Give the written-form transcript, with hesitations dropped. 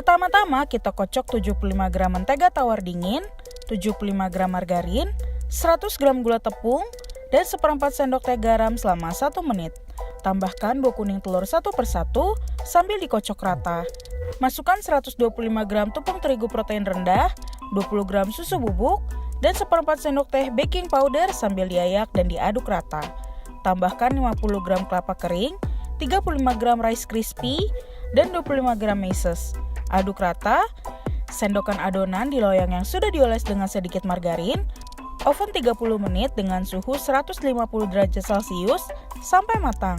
Pertama-tama kita kocok 75 gram mentega tawar dingin, 75 gram margarin, 100 gram gula tepung, dan 1/4 sendok teh garam selama 1 menit. Tambahkan 2 kuning telur satu persatu sambil dikocok rata. Masukkan 125 gram tepung terigu protein rendah, 20 gram susu bubuk, dan 1/4 sendok teh baking powder sambil diayak dan diaduk rata. Tambahkan 50 gram kelapa kering, 35 gram rice crispy, dan 25 gram Meises. Aduk rata, sendokkan adonan di loyang yang sudah dioles dengan sedikit margarin. Oven 30 menit dengan suhu 150 derajat Celcius sampai matang.